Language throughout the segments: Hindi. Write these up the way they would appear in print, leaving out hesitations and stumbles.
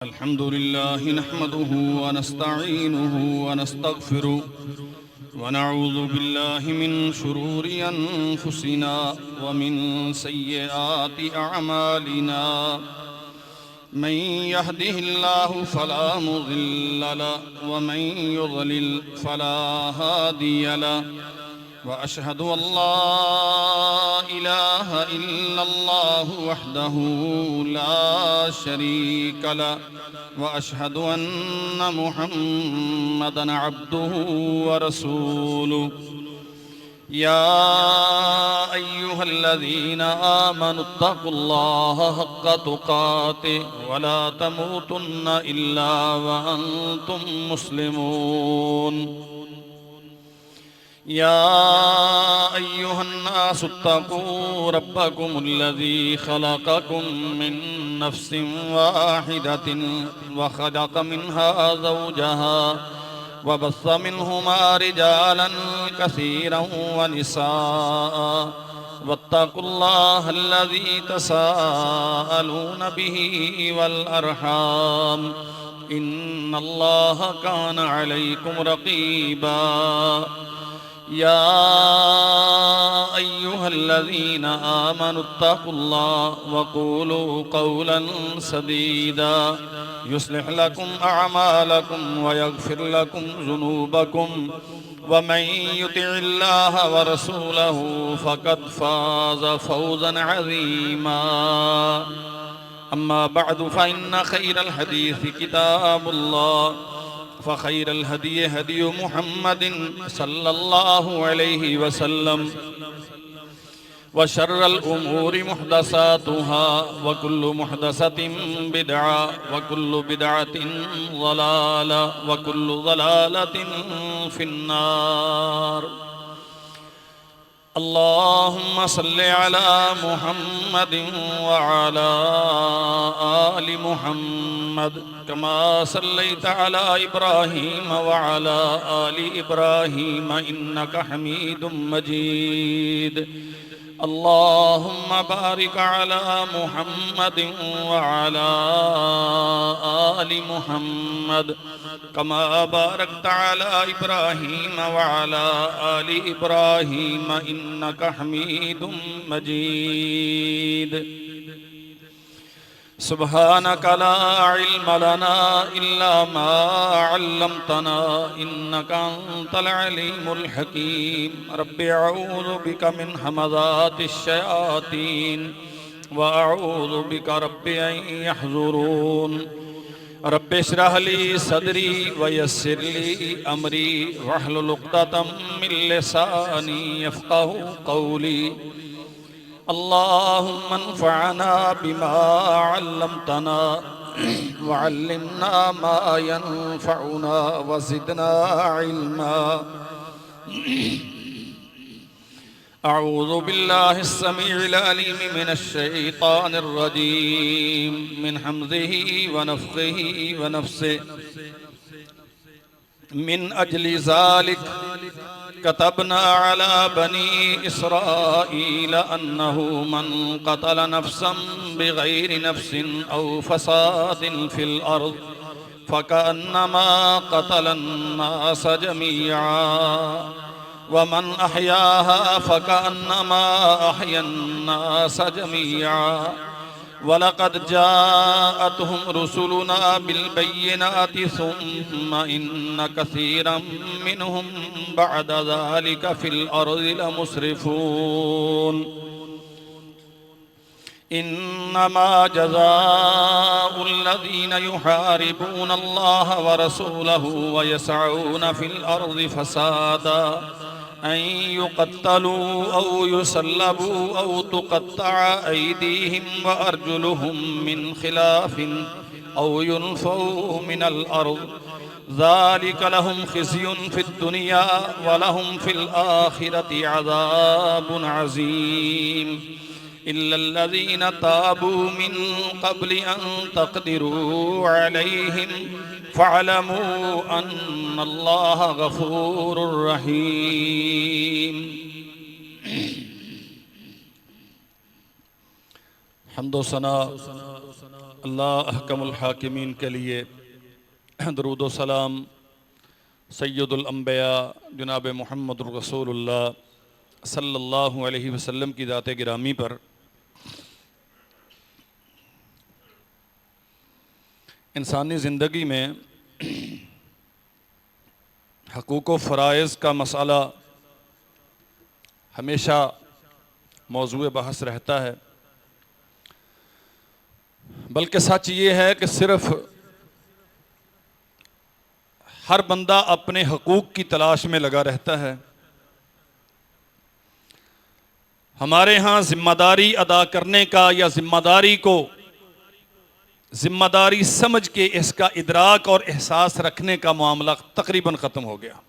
अल्हम्दुलिल्लाह नहमदुहु व नस्तईनुहु व नस्तगफिरुह व नऊज़ु बिल्लाहि मिन शुरूरि अनफुसिना व मिन सय्यिआति अअमालिना मन यहदिहिल्लाहु फला मुज़िल्ल लहु व मन युज़लिल फला हादिय लहु व अशहदु अल्ला इलाहा इल्लल्लाहु वहदहु ला शरीक लहु व अशहदु अन्ना मुहम्मदन अब्दुहु व रसूलुहु या अय्युहल्लज़ीना आमनुत्तक़ुल्लाह हक़्क़ तुक़ातिह व ला तमूतुन्ना इल्ला व अंतुम मुस्लिमून या अय्युहन्नासु इत्तक़ू रब्बकुमुल्लज़ी खलक़कुम मिन नफ्सिन वाहिदतिन व खलक़ मिन्हा ज़ौजहा व बस्स मिन्हुमा रिजालन कसीरन व निसाअ वत्तक़ुल्लाहल्लज़ी तसाअलून बिही वल अर्हाम इन्नल्लाह कान अलैकुम रक़ीबा या अय्युहल्लज़ीना आमनुत्तक़ुल्लाह व क़ूलू क़ौलन सदीदा युस्लिह लकुम अअमालकुम व यग़फिर लकुम ज़ुनूबकुम व मन युतिइल्लाह व रसूलहु फ़क़द फ़ाज़ फ़ौज़न अज़ीमा अम्मा बअदु फ़इन्न खैरल हदीस किताबुल्लाह फ़खैरल हदी हदी मुहम्मदिन सल्लल्लाहु अलैहि वसल्लम व शर्रल उमूरि मुहदसातुहा व कुल्लु मुहदसतिन बिदअ व कुल्लु बिदअतिन ज़लाला व कुल्लु ज़लालतिन फिन्नार अल्लाहुम्मा सल्लि अला मुहम्मदिन व अला आलि मुहम्मद कमा सल्लैता अला इब्राहीम व अला आलि इब्राहीम इन्नका हमीदुम मजीद अल्लाहुम्मा बारिक अला मुहम्मदिन व अला आलि मुहम्मद कमा बारकता अला इब्राहीम व अला आलि इब्राहीम इन्नका हमीदुम मजीद सुब्हानका ला इल्म लना इल्ला मा अल्लमतना इन्नका अंतल अलीमुल हकीम रब्बि अऊज़ु बिका मिन हमज़ातिश शयातीन व अऊज़ु बिका रब्बि अन यहज़ुरून रब्बि इश्रह ली सदरी व यस्सिर ली अमरी वहलुल उक़दतम मिन लिसानी यफ़क़हू क़ौली अल्लाहुम्मा अन्फ़अना बिमा अल्लमतना व अल्लिमना मा यनफ़अुना व ज़िदना इल्मा अऊज़ु बिल्लाहि अस्समीइल अलीम मिनश शैतानिर रजीम मिन हम्ज़िही व नफ़्ख़िही व नफ़्सिही मिन अजलि ज़ालिक कतबना अला बनी इस्राईल अन्नहु मन क़तल नफ़्सन बिग़ैरि नफ़्सिन औ फ़सादिन फ़िल अर्ज़ फ़कअन्नमा क़तलन नास जमीआ व मन अहयाहा फ़कअन्नमा अहयन नास जमीआ वलक़द जाअतहुम रुसुलुना बिलबय्यिनाति सुम्मा इन्न कसीरम मिनहुम बअद ज़ालिका फ़िल अर्ज़ि लमुस्रिफ़ून इन्नमा जज़ाउल लज़ीना युहारिबून अल्लाह व रसूलहु व यसअून फ़िल अर्ज़ि फ़सादा अन युक़त्तलू औ युसल्लबू औ तुक़त्तअ ऐदीहिम व अर्जुलुहुम मिन खिलाफिन औ युनफ़ऊ मिनल अर्ज़ ज़ालिक लहुम ख़िज़्युन फ़िद्दुनिया व लहुम फ़िल आख़िरति अज़ाबुन अज़ीम इल्लल्लज़ीना ताबू मिन क़ब्लि अन तक़दिरू अलैहिम फ़अलमू अन्नल्लाह गफ़ूरुर रहीम हम्दो सना अल्लाह अहकमुल हाकिमीन के लिए दरूद व सलाम सय्यदुल अंबिया जनाब मुहम्मदुर रसूलुल्लाह सल्लल्लाहु अलैहि वसल्लम की ज़ात गिरामी पर। इंसानी ज़िंदगी में हकूक़ व फ़राइज़ का मसाला हमेशा मौज़ूए बहस रहता है, बल्कि सच ये है कि सिर्फ़ हर बंदा अपने हकूक़ की तलाश में लगा रहता है। हमारे यहाँ ज़िम्मेदारी अदा करने का या ज़िम्मेदारी को ज़िम्मेदारी समझ के इसका इदराक और एहसास रखने का मामला तकरीबन ख़त्म हो गया।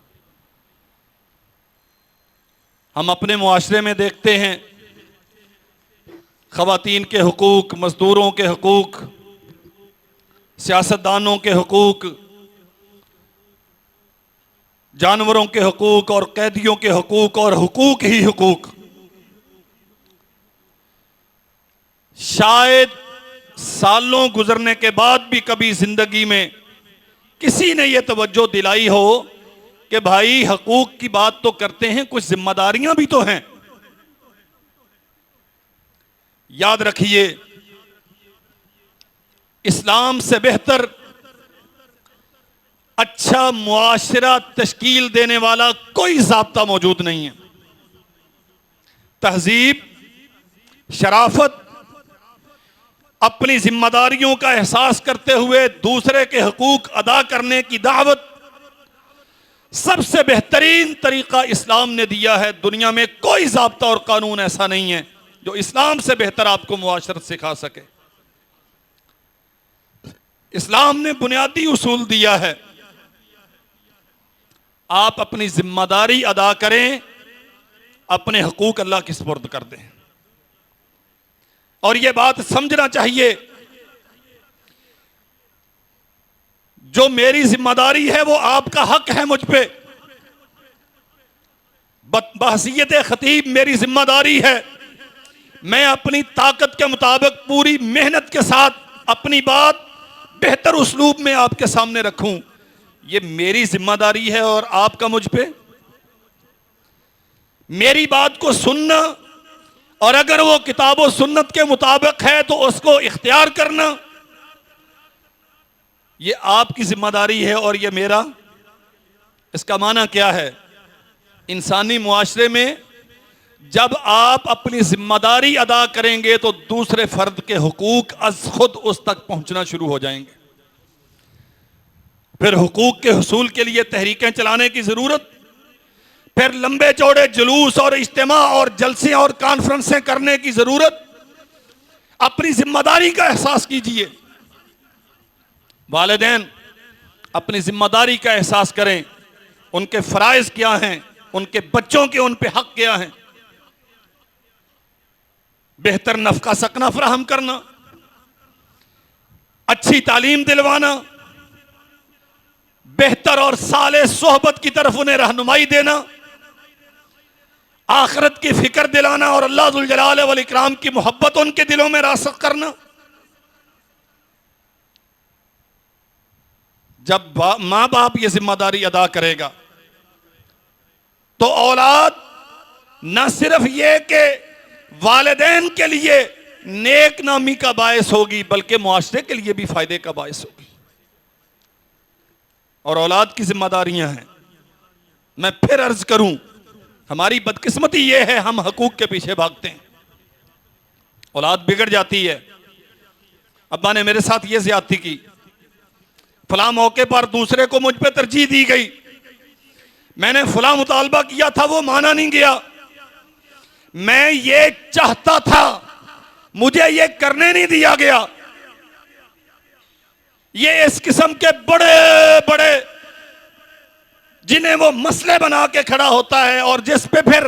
हम अपने मुआशरे में देखते हैं ख़वातीन के हकूक़, मज़दूरों के हकूक़, सियासतदानों के हकूक़, जानवरों के हकूक़ और कैदियों के हकूक़ और हुकूक ही हुकूक। शायद सालों गुजरने के बाद भी कभी जिंदगी में किसी ने यह तवज्जो दिलाई हो कि भाई हकूक की बात तो करते हैं, कुछ जिम्मेदारियां भी तो हैं। याद रखिए, इस्लाम से बेहतर अच्छा मुआशरा तश्कील देने वाला कोई ज़ाब्ता मौजूद नहीं है। तहजीब, शराफत, अपनी जिम्मेदारियों का एहसास करते हुए दूसरे के हकूक अदा करने की दावत, सबसे बेहतरीन तरीका इस्लाम ने दिया है। दुनिया में कोई ज़ाब्ता और कानून ऐसा नहीं है जो इस्लाम से बेहतर आपको मुआशरत सिखा सके। इस्लाम ने बुनियादी उसूल दिया है, आप अपनी जिम्मेदारी अदा करें, अपने हकूक अल्लाह के सुपुर्द कर दें। और यह बात समझना चाहिए, जो मेरी जिम्मेदारी है वो आपका हक है मुझ पे। बहसीयत खतीब मेरी जिम्मेदारी है, मैं अपनी ताकत के मुताबिक पूरी मेहनत के साथ अपनी बात बेहतर उस्लूब में आपके सामने रखूं। ये मेरी जिम्मेदारी है और आपका मुझ पे मेरी बात को सुनना, और अगर वो किताब और सुन्नत के मुताबिक है तो उसको इख्तियार करना, ये आपकी जिम्मेदारी है और ये मेरा। इसका माना क्या है? इंसानी मुआशरे में जब आप अपनी जिम्मेदारी अदा करेंगे तो दूसरे फर्द के हुकूक अज खुद उस तक पहुंचना शुरू हो जाएंगे। फिर हुकूक के हुसूल के लिए तहरीकें चलाने की जरूरत, फिर लंबे चौड़े जुलूस और इज्तिमा और जलसे और कॉन्फ्रेंसें करने की जरूरत। अपनी जिम्मेदारी का एहसास कीजिए। वालिदैन अपनी जिम्मेदारी का एहसास करें, उनके फराइज क्या हैं, उनके बच्चों के उन पे हक क्या हैं। बेहतर नफका सकना फराहम करना, अच्छी तालीम दिलवाना, बेहतर और साले सोहबत की तरफ उन्हें रहनुमाई देना, आखिरत की फिक्र दिलाना और अल्लाह जुल जलाल वल इकराम की मोहब्बत उनके दिलों में रासख करना। जब मां बाप ये जिम्मेदारी अदा करेगा तो औलाद न सिर्फ ये कि वालिदैन के लिए नेक नामी का बायस होगी, बल्कि मुआशरे के लिए भी फायदे का बायस होगी। और औलाद की जिम्मेदारियां हैं। मैं फिर अर्ज करूं, हमारी बदकिस्मती यह है, हम हकूक के पीछे भागते हैं, औलाद बिगड़ जाती है। अब्बा ने मेरे साथ यह ज्यादती की, फला मौके पर दूसरे को मुझ पे तरजीह दी गई, मैंने फला मुतालबा किया था वो माना नहीं गया, मैं ये चाहता था मुझे ये करने नहीं दिया गया। ये इस किस्म के बड़े बड़े जिन्हें वो मसले बना के खड़ा होता है और जिस पे फिर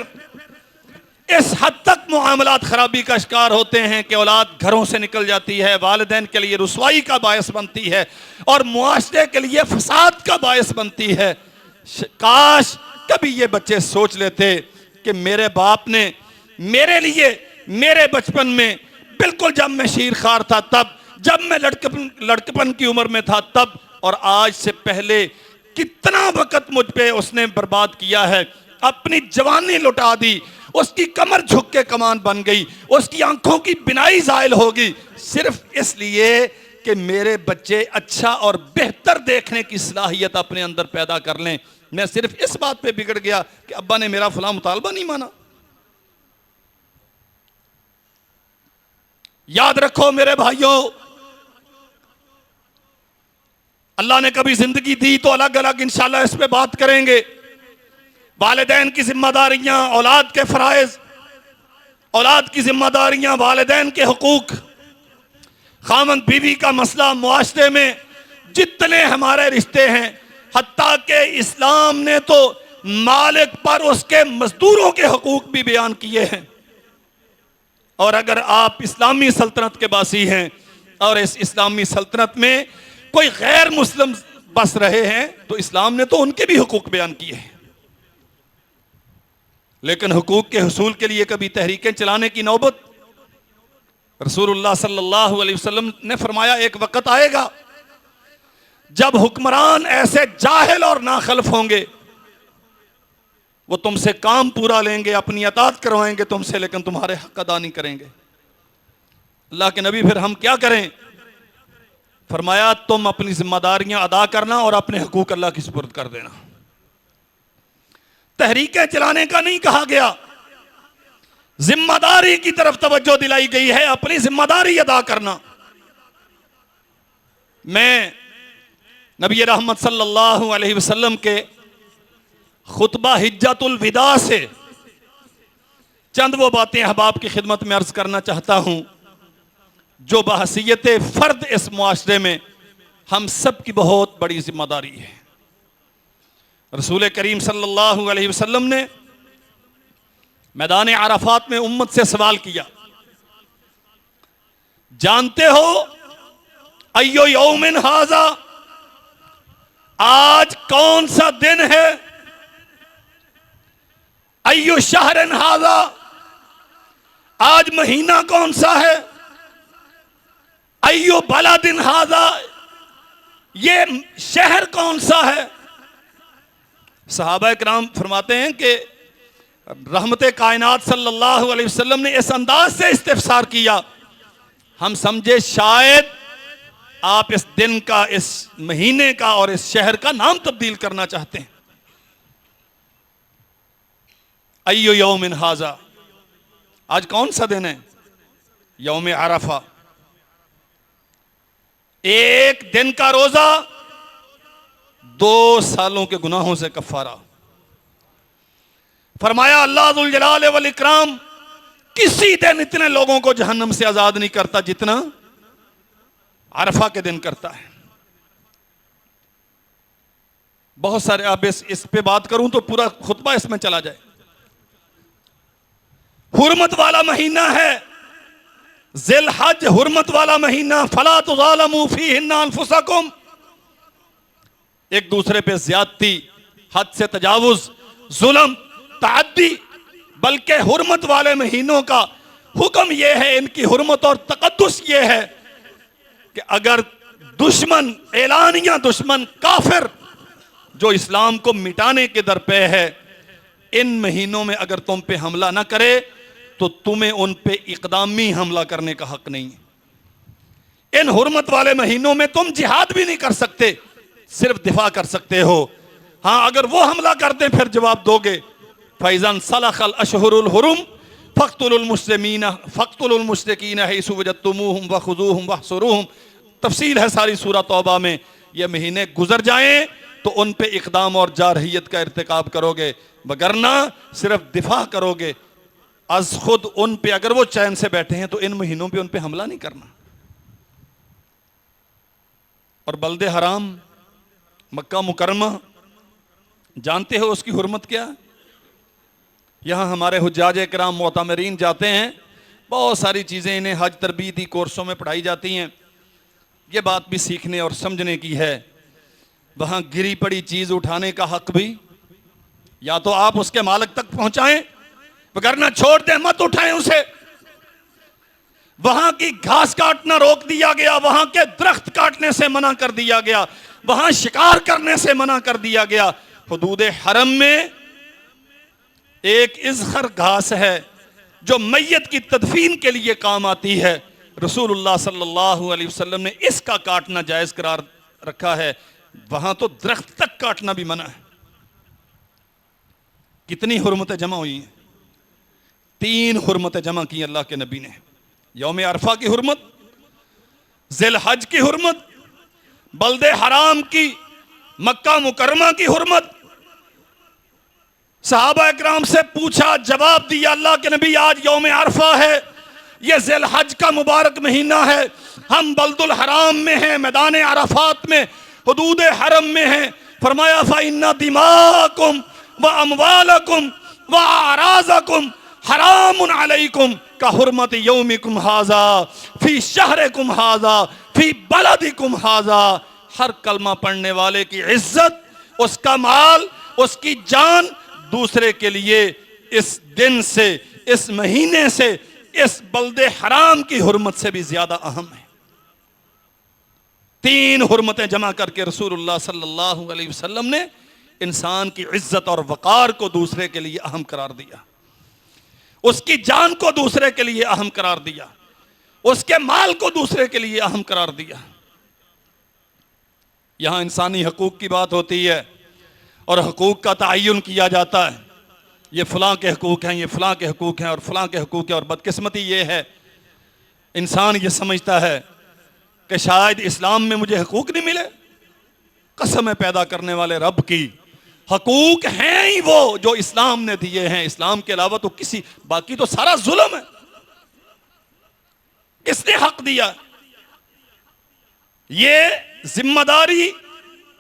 इस हद तक मुआमलात खराबी का शिकार होते हैं कि औलाद घरों से निकल जाती है, वालिदैन के लिए रुसवाई का बायस बनती है और मुआशरे के लिए फसाद का बायस बनती है। काश कभी ये बच्चे सोच लेते कि मेरे बाप ने मेरे लिए मेरे बचपन में, बिल्कुल जब मैं शीर खार था तब, जब मैं लड़कपन की उम्र में था तब, और आज से पहले कितना वक्त मुझ पे उसने बर्बाद किया है। अपनी जवानी लुटा दी, उसकी कमर झुक के कमान बन गई, उसकी आंखों की बिनाई जायल होगी, सिर्फ इसलिए कि मेरे बच्चे अच्छा और बेहतर देखने की सलाहियत अपने अंदर पैदा कर लें। मैं सिर्फ इस बात पे बिगड़ गया कि अब्बा ने मेरा फलां मुतालबा नहीं माना। याद रखो मेरे भाइयों, अल्लाह ने कभी जिंदगी दी तो अलग अलग इंशाल्लाह इस पे बात करेंगे। वालिदैन की जिम्मेदारियां, औलाद के फराइज, औलाद की जिम्मेदारियां, वालिदैन के हुकूक, खामन बीवी का मसला, मुआशरे में जितने हमारे रिश्ते हैं, हत्ता के इस्लाम ने तो मालिक पर उसके मजदूरों के हुकूक भी बयान किए हैं। और अगर आप इस्लामी सल्तनत के बासी हैं और इस इस्लामी सल्तनत में कोई गैर मुस्लिम बस रहे हैं तो इस्लाम ने तो उनके भी हुकूक बयान किए हैं। लेकिन हुकूक के हुसूल के लिए कभी तहरीकें चलाने की नौबत, रसूलुल्लाह सल्लल्लाहु अलैहि वसल्लम ने फरमाया एक वक्त आएगा जब हुक्मरान ऐसे जाहिल और नाखल्फ होंगे, वो तुमसे काम पूरा लेंगे, अपनी अतात करवाएंगे तुमसे, लेकिन तुम्हारे हक अदा नहीं करेंगे। अल्लाह के नबी फिर हम क्या करें? फरमाया तुम अपनी जिम्मेदारियां अदा करना और अपने हुकूक अल्लाह की सुपुर्द कर देना। तहरीकें चलाने का नहीं कहा गया, जिम्मेदारी की तरफ तवज्जो दिलाई गई है, अपनी जिम्मेदारी अदा करना। मैं नबी रहमत सल्लल्लाहु अलैहि वसल्लम के खुतबा हिज्जतुल विदा से चंद वो बातें अहबाब की खिदमत में अर्ज करना चाहता हूं जो बहसीयत फर्द इस मुआशरे में हम सब की बहुत बड़ी जिम्मेदारी है। रसूल करीम सल्लल्लाहु अलैहि वसल्लम ने मैदान अराफात में उम्मत से सवाल किया, जानते हो अय्यो यौमिन हाजा, आज कौन सा दिन है? अय्यो शहरन हाजा, आज महीना कौन सा है? अय्यो बलदिन हाजा, ये शहर कौन सा है? सहाबा किराम फरमाते हैं कि रहमत कायनात सल्लल्लाहु अलैहि वसल्लम ने इस अंदाज से इस्तिफसार किया, हम समझे शायद आप इस दिन का, इस महीने का और इस शहर का नाम तब्दील करना चाहते हैं। अय्यो यौमिन हाजा, आज कौन सा दिन है? यौम अरफा, एक दिन का रोजा 2 सालों के गुनाहों से कफारा। फरमाया अल्लाह जुल जलाल वल इकराम किसी दिन इतने लोगों को जहन्नम से आजाद नहीं करता जितना अरफा के दिन करता है। बहुत सारे, अब इस पे बात करूं तो पूरा खुतबा इसमें चला जाए। हुर्मत वाला महीना है जिल हज, हुर्मत वाला महीना, फला तुज़ालमू फीहिन्ना अनफुसकुम, एक दूसरे पे ज्यादती, हद से तजावुज, जुल्म, ताअद्दी, बल्कि हुर्मत वाले महीनों का हुक्म यह है, इनकी हुर्मत और तकद्दुस यह है कि अगर दुश्मन, एलानिया दुश्मन, काफिर जो इस्लाम को मिटाने के दर पे है, इन महीनों में अगर तुम पे हमला ना करे तो तुम्हें उन पे इकदामी हमला करने का हक नहीं है। इन हुर्मत वाले महीनों में तुम जिहाद भी नहीं कर सकते, सिर्फ दिफा कर सकते हो। हाँ, अगर वो हमला करते फिर जवाब दोगे। फैज़न सलखल अशहुरुल हुरुम फ़क़्तुलुल मुस्लिमीना फ़क़्तुलुल मुश्रिकीना हैसु वजदतुमूहुम वख़ुज़ूहुम वहसुरूहुम। तफसील है सारी सूरह तौबा में। ये महीने गुजर जाएं तो उन पे इक़दाम और जारहियत का इर्तिकाब करोगे, वगरना सिर्फ दिफा करोगे। अज खुद उन पे, अगर वो चैन से बैठे हैं तो इन महीनों पे उन पे हमला नहीं करना। और बल्दे हराम मक्का मुकरमा, जानते हो उसकी हुर्मत क्या? यहां हमारे हुज्जाज किराम मोतमरीन जाते हैं, बहुत सारी चीजें इन्हें हज तरबीती कोर्सों में पढ़ाई जाती हैं। ये बात भी सीखने और समझने की है। वहां गिरी पड़ी चीज उठाने का हक भी या तो आप उसके मालिक तक पहुंचाएं, वगरना छोड़ दें, मत उठाएं उसे। वहां की घास काटना रोक दिया गया, वहां के दरख्त काटने से मना कर दिया गया, वहां शिकार करने से मना कर दिया गया। हुदूद हरम में एक इज़खर घास है जो मैयत की तदफीन के लिए काम आती है। रसूलुल्लाह सल्लल्लाहु अलैहि वसल्लम ने इसका काटना जायज करार रखा है। वहां तो दरख्त तक काटना भी मना है। कितनी हुर्मतें जमा हुई हैं? 3 हुर्मतें जमा की अल्लाह के नबी ने। यौम अरफा की हुर्मत, ज़िल हज की हुर्मत, बल्दे हराम की मक्का मुकरमा की हुर्मत। सहाबा इकराम से पूछा, जवाब दिया अल्लाह के नबी आज यौम अरफा है, यह ज़िल हज का मुबारक महीना है, हम बल्दुल हराम में हैं, मैदान अरफात में, हुदूद हरम में हैं। फरमाया फ़इन्ना दिमाकुम व अमवालकुम व आराज़कुम हरामुन अलैकुम का हुर्मत यौमिकुम हाज़ा फी शहरिकुम हाज़ा फी बलदिकुम हाज़ा। हर कलमा पढ़ने वाले की इज्जत, उसका माल, उसकी जान दूसरे के लिए इस दिन से, इस महीने से, इस बल्दे हराम की हुर्मत से भी ज्यादा अहम है। 3 हुर्मतें जमा करके रसूलुल्लाह सल्लल्लाहु अलैहि वसल्लम ने इंसान की इज्जत और वकार को दूसरे के लिए अहम करार दिया, उसकी जान को दूसरे के लिए अहम करार दिया, उसके माल को दूसरे के लिए अहम करार दिया। यहां इंसानी हकूक की बात होती है और हकूक का तयन किया जाता है, ये फलां के हकूक हैं, ये फलां के हकूक हैं और फलां के हकूक हैं। और बदकिस्मती ये है, इंसान ये समझता है कि शायद इस्लाम में मुझे हकूक नहीं मिले। कसम है पैदा करने वाले रब की, हकूक हैं ही वो जो इस्लाम ने दिए हैं। इस्लाम के अलावा तो किसी, बाकी तो सारा जुल्म है। किसने हक दिया? ये जिम्मेदारी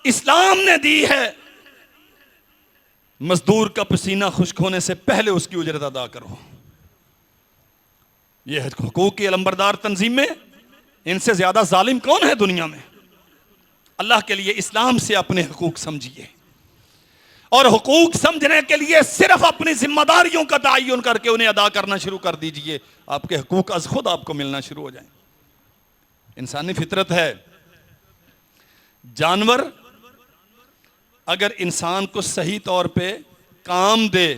इस्लाम ने दी है। मजदूर का पसीना खुश्क होने से पहले उसकी उजरत अदा करो। यह हुकूक की अलंबरदार तंजीमें, इनसे ज्यादा जालिम कौन है दुनिया में? अल्लाह के लिए इस्लाम से अपने हुकूक समझिए और हुकूक समझने के लिए सिर्फ अपनी जिम्मेदारियों का तयन करके उन्हें अदा करना शुरू कर दीजिए। आपके हुकूक अज खुद आपको मिलना शुरू हो जाए। इंसानी फितरत है, जानवर अगर इंसान को सही तौर पे काम दे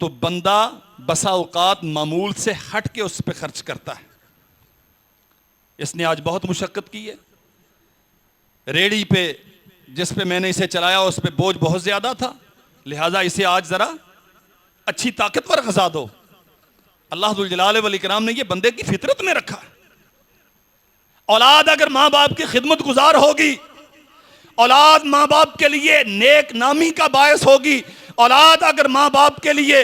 तो बंदा बसा औकात मामूल से हट के उस पर खर्च करता है। इसने आज बहुत मुशक्कत की है। रेडी पे जिस पे मैंने इसे चलाया उस पे बोझ बहुत ज्यादा था, लिहाजा इसे आज जरा अच्छी ताकतवर ग़िज़ा दो। अल्लाह जुल जलाल वल इकराम ने यह बंदे की फितरत में रखा। औलाद अगर माँ बाप की खिदमत गुजार होगी, औलाद माँ बाप के लिए नेक नामी का बायस होगी, औलाद अगर माँ बाप के लिए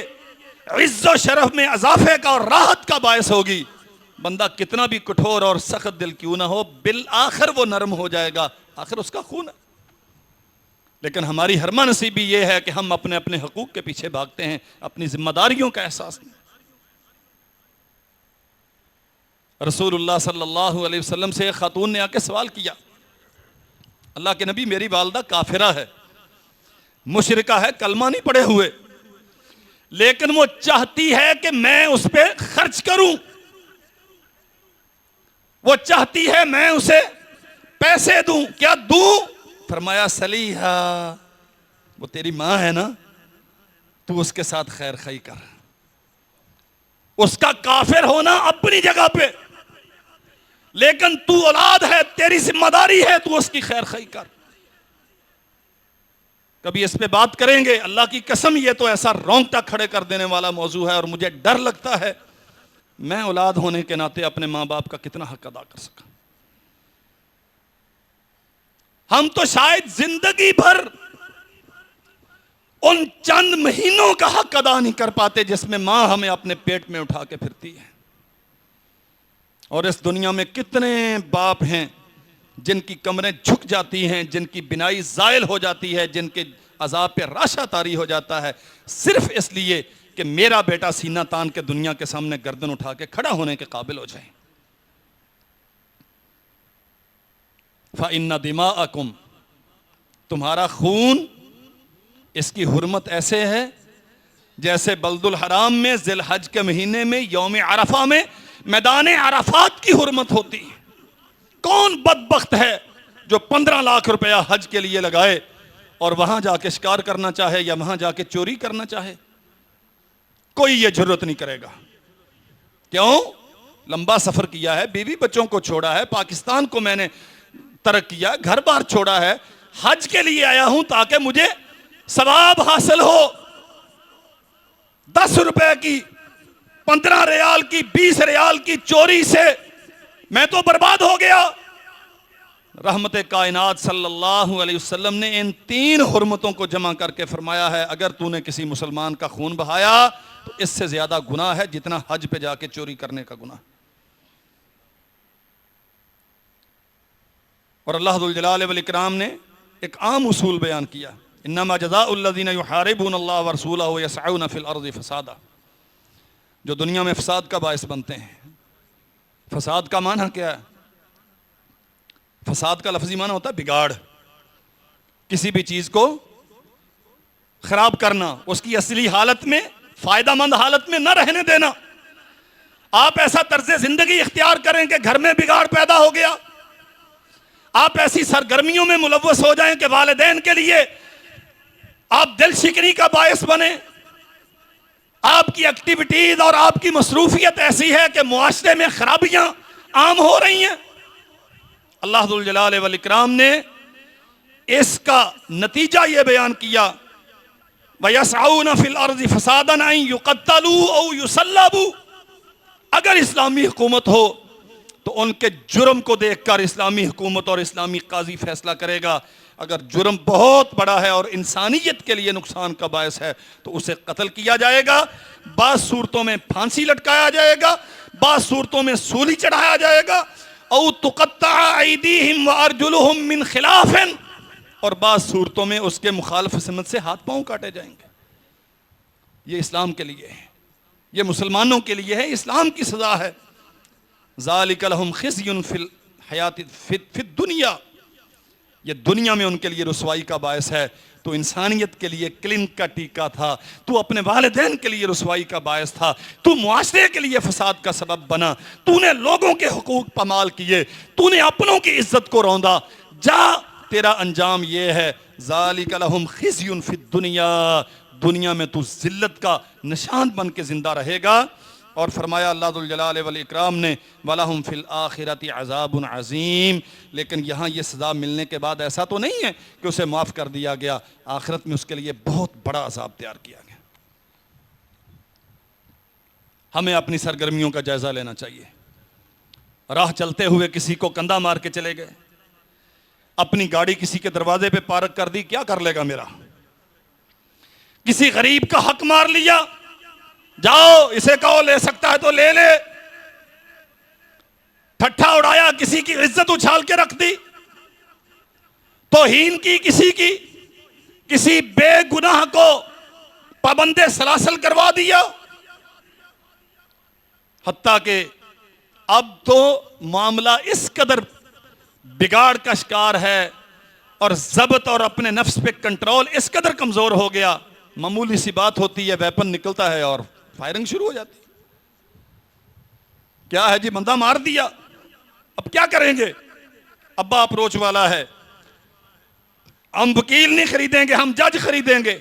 इज्जत शरफ में इजाफे का और राहत का बायस होगी, बंदा कितना भी कठोर और सख्त दिल क्यों ना हो, बिल आखिर वो नरम हो जाएगा। आखिर उसका खून है। लेकिन हमारी हरमा नसीबी ये है कि हम अपने अपने हकूक के पीछे भागते हैं, अपनी जिम्मेदारियों का एहसास नहीं। रसूलुल्लाह सल्लल्लाहु अलैहि वसल्लम से एक खातून ने आके सवाल किया, अल्लाह के नबी मेरी वालदा काफिरा है, मुशरिका है, कलमा नहीं पढ़े हुए, लेकिन वो चाहती है कि मैं उस पर खर्च करूं, वो चाहती है मैं उसे पैसे दूं, क्या दूं? फरमाया सलीहा, वो तेरी मां है ना, तू उसके साथ खैर खाई कर। उसका काफिर होना अपनी जगह पे, लेकिन तू औलाद है, तेरी जिम्मेदारी है, तू उसकी खैर खाई कर। कभी इस पे बात करेंगे। अल्लाह की कसम, ये तो ऐसा रोंगटा खड़े कर देने वाला मौजू है और मुझे डर लगता है मैं औलाद होने के नाते अपने मां बाप का कितना हक अदा कर सका। हम तो शायद जिंदगी भर उन चंद महीनों का हक अदा नहीं कर पाते जिसमें मां हमें अपने पेट में उठा के फिरती है। और इस दुनिया में कितने बाप हैं जिनकी कमरें झुक जाती हैं, जिनकी बिनाई ज़ायल हो जाती है, जिनके अज़ाब पे राशा तारी हो जाता है, सिर्फ इसलिए कि मेरा बेटा सीना तान के दुनिया के सामने गर्दन उठा के खड़ा होने के काबिल हो जाए। फ़इन्ना दिमाअकुम, तुम्हारा खून, इसकी हुर्मत ऐसे है जैसे बल्दुल हराम में, ज़िल हज के महीने में, यौम अरफा में मैदान अराफात की हुर्मत होती है। कौन बदबख्त है जो 15 लाख रुपया हज के लिए लगाए और वहां जाके शिकार करना चाहे या वहां जाके चोरी करना चाहे? कोई ये जरूरत नहीं करेगा। क्यों? लंबा सफर किया है, बीवी बच्चों को छोड़ा है, पाकिस्तान को मैंने तरक किया, घर बार छोड़ा है, हज के लिए आया हूं ताकि मुझे सवाब हासिल हो। 10 रुपए की, 15 रियाल की, 20 रियाल की चोरी से मैं तो बर्बाद हो गया। रहमत कायनात सल्लल्लाहु अलैहि वसल्लम ने इन 3 हुर्मतों को जमा करके फरमाया है, अगर तूने किसी मुसलमान का खून बहाया तो इससे ज्यादा गुनाह है जितना हज पे जाके चोरी करने का गुनाह। और अल्लाह जुल जलाल वल इकराम ने एक आम उसूल बयान किया, इन्नमा जज़ाउल्लज़ीना युहारिबून अल्लाह व रसूलहु यसअऊना फिल अर्ज़ि फसादा। जो दुनिया में फसाद का बायस बनते हैं। फसाद का माना क्या है? फसाद का लफ्जी माना होता है बिगाड़, किसी भी चीज को खराब करना, उसकी असली हालत में, फायदामंद हालत में न रहने देना। आप ऐसा तर्ज जिंदगी इख्तियार करें कि घर में बिगाड़ पैदा हो गया, आप ऐसी सरगर्मियों में मुलव्वस हो जाएं कि वालिदैन के लिए आप दिल शिकनी का बायस बने। आपकी एक्टिविटीज और आपकी मसरूफियत ऐसी है कि मुआशरे में खराबियां आम हो रही हैं। अल्लाह जुल जलाल वल इकराम ने इसका नतीजा यह बयान किया, वयसअऊना फिल अर्ज़ि फसादन अन युक़त्तलू औ युसल्लबू। अगर इस्लामी हुकूमत हो तो उनके जुर्म को देखकर इस्लामी हुकूमत और इस्लामी काजी फैसला करेगा। अगर जुर्म बहुत बड़ा है और इंसानियत के लिए नुकसान का बायस है तो उसे कत्ल किया जाएगा। बाज़ सूरतों में फांसी लटकाया जाएगा, बाज़ सूरतों में सूली चढ़ाया जाएगा। औ तुक़त्तअ अयदीहिम व अर्जुलुहुम मिन खिलाफिन, और बाज़ सूरतों में उसके मुखालिफ समत से हाथ पांव काटे जाएंगे। ये इस्लाम के लिए है, ये मुसलमानों के लिए है, इस्लाम की सजा है। ज़ालिका लहुम खिज़युन फिल हयाति फिद दुनिया, ये दुनिया में उनके लिए रुसवाई का बायस है। तो इंसानियत के लिए क्लिंक का टीका था, तू अपने वालिदैन के लिए रुसवाई का बायस था, तू मुआशरे के लिए फसाद का सबब बना, तूने लोगों के हुकूक पामाल किए, तूने अपनों की इज्जत को रौंदा। जा, तेरा अंजाम ये है, ज़ालिका लहुम खिज़युन फिद दुनिया, दुनिया में तू जिल्लत का निशान बन के जिंदा रहेगा। और फरमाया अल्लाह जुल जलाल वल इकराम ने, वलहुम फिल आखिरति अज़ाबुन अज़ीम। लेकिन यहाँ ये सज़ा मिलने के बाद ऐसा तो नहीं है कि उसे माफ़ कर दिया गया, आखिरत में उसके लिए बहुत बड़ा अज़ाब तैयार किया गया। हमें अपनी सरगर्मियों का जायज़ा लेना चाहिए। राह चलते हुए किसी को कंधा मार के चले गए, अपनी गाड़ी किसी के दरवाजे पे पार्क कर दी, क्या कर लेगा मेरा? किसी गरीब का हक मार लिया, जाओ इसे कहो ले सकता है तो ले ले। ठट्ठा उड़ाया, किसी की इज्जत उछाल के रख दी, तौहीन की किसी की, किसी बेगुनाह को पाबंदे सलासल करवा दिया। हत्ता के अब तो मामला इस कदर बिगाड़ का शिकार है और ज़ब्त और अपने नफ्स पे कंट्रोल इस कदर कमजोर हो गया, मामूली सी बात होती है, वेपन निकलता है और फायरिंग शुरू हो जाती। क्या है जी, बंदा मार दिया, अब क्या करेंगे? अब्बा अप्रोच वाला है, हम वकील नहीं खरीदेंगे, हम जज खरीदेंगे।